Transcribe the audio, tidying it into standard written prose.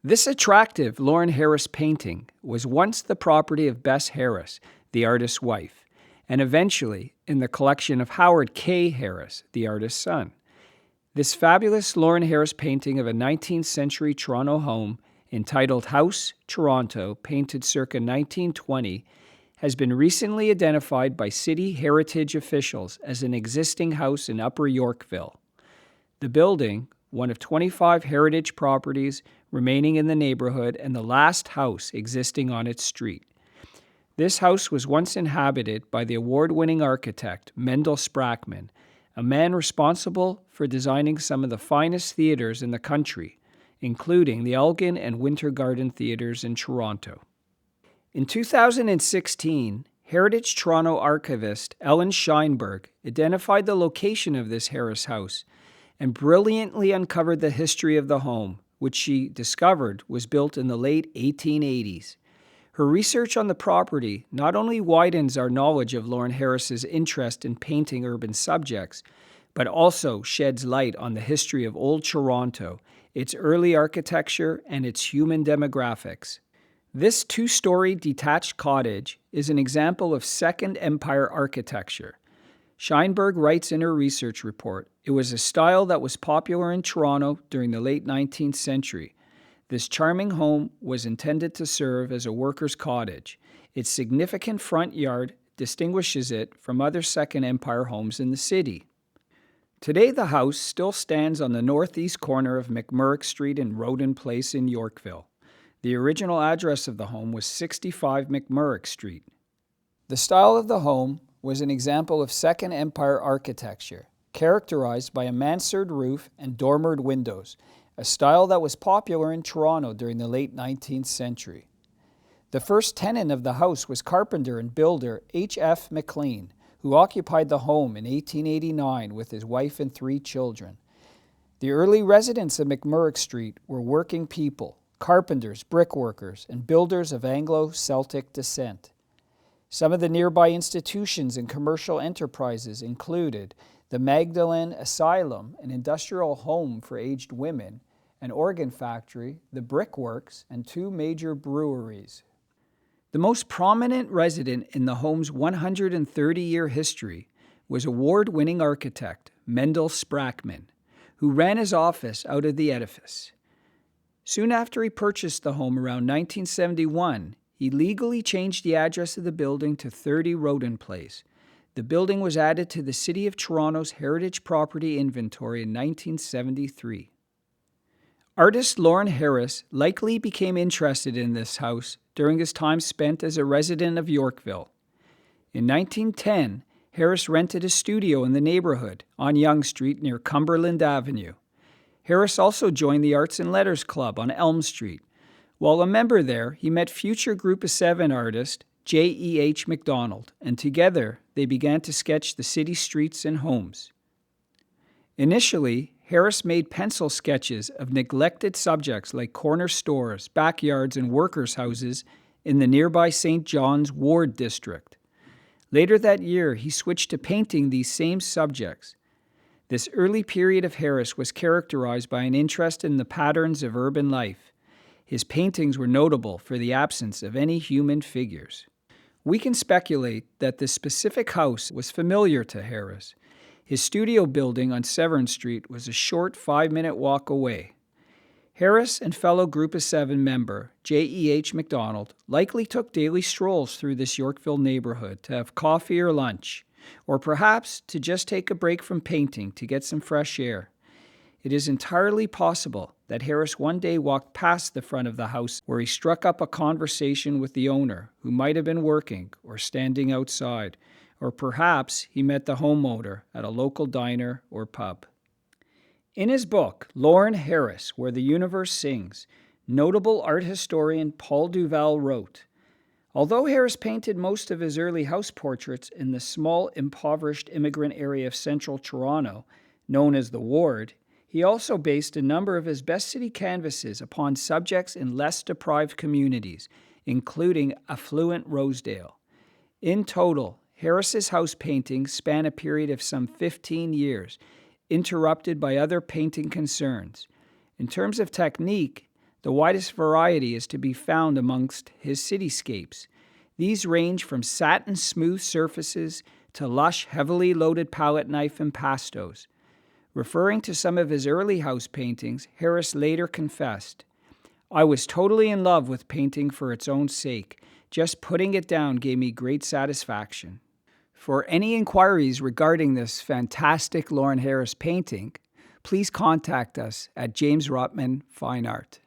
This attractive Lawren Harris painting was once the property of Bess Harris, the artist's wife, and eventually in the collection of Howard K. Harris, the artist's son. This fabulous Lawren Harris painting of a 19th century Toronto home entitled House, Toronto, painted circa 1920, has been recently identified by city heritage officials as an existing house in Upper Yorkville. The building, one of 25 heritage properties remaining in the neighborhood and the last house existing on its street. This house was once inhabited by the award-winning architect Mendel Sprackman, a man responsible for designing some of the finest theaters in the country, including the Elgin and Winter Garden Theaters in Toronto. In 2016, Heritage Toronto archivist Ellen Scheinberg identified the location of this Harris house and brilliantly uncovered the history of the home, which she discovered was built in the late 1880s. Her research on the property not only widens our knowledge of Lawren Harris's interest in painting urban subjects, but also sheds light on the history of Old Toronto, its early architecture, and its human demographics. This two-story detached cottage is an example of Second Empire architecture. Scheinberg writes in her research report, it was a style that was popular in Toronto during the late 19th century. This charming home was intended to serve as a worker's cottage. Its significant front yard distinguishes it from other Second Empire homes in the city. Today, the house still stands on the northeast corner of McMurrick Street and Roden Place in Yorkville. The original address of the home was 65 McMurrick Street. The style of the home was an example of Second Empire architecture, characterized by a mansard roof and dormered windows, a style that was popular in Toronto during the late 19th century. The first tenant of the house was carpenter and builder H.F. McLean, who occupied the home in 1889 with his wife and 3 children. The early residents of McMurrick Street were working people, carpenters, brickworkers, and builders of Anglo-Celtic descent. Some of the nearby institutions and commercial enterprises included the Magdalen Asylum, an industrial home for aged women, an organ factory, the brickworks, and 2 major breweries. The most prominent resident in the home's 130-year history was award-winning architect Mendel Sprackman, who ran his office out of the edifice. Soon after he purchased the home around 1971, he legally changed the address of the building to 30 Roden Place. The building was added to the City of Toronto's Heritage Property Inventory in 1973. Artist Lawren Harris likely became interested in this house during his time spent as a resident of Yorkville. In 1910, Harris rented a studio in the neighborhood on Yonge Street near Cumberland Avenue. Harris also joined the Arts and Letters Club on Elm Street. While a member there, he met future Group of 7 artist J.E.H. MacDonald, and together they began to sketch the city streets and homes. Initially, Harris made pencil sketches of neglected subjects like corner stores, backyards, and workers' houses in the nearby St. John's Ward district. Later that year, he switched to painting these same subjects. This early period of Harris was characterized by an interest in the patterns of urban life. His paintings were notable for the absence of any human figures. We can speculate that this specific house was familiar to Harris. His studio building on Severn Street was a short 5-minute walk away. Harris and fellow Group of 7 member J.E.H. MacDonald likely took daily strolls through this Yorkville neighborhood to have coffee or lunch, or perhaps to just take a break from painting to get some fresh air. It is entirely possible that Harris one day walked past the front of the house where he struck up a conversation with the owner, who might have been working or standing outside, or perhaps he met the homeowner at a local diner or pub. In his book, Lawren Harris, Where the Universe Sings, notable art historian Paul Duval wrote, although Harris painted most of his early house portraits in the small, impoverished immigrant area of central Toronto, known as the Ward, he also based a number of his best city canvases upon subjects in less deprived communities, including affluent Rosedale. In total, Harris's house paintings span a period of some 15 years, interrupted by other painting concerns. In terms of technique, The widest variety is to be found amongst his cityscapes. These range from satin-smooth surfaces to lush, heavily loaded palette knife impastos. Referring to some of his early house paintings, Harris later confessed, "I was totally in love with painting for its own sake. Just putting it down gave me great satisfaction." For any inquiries regarding this fantastic Lawren Harris painting, please contact us at James Rotman Fine Art.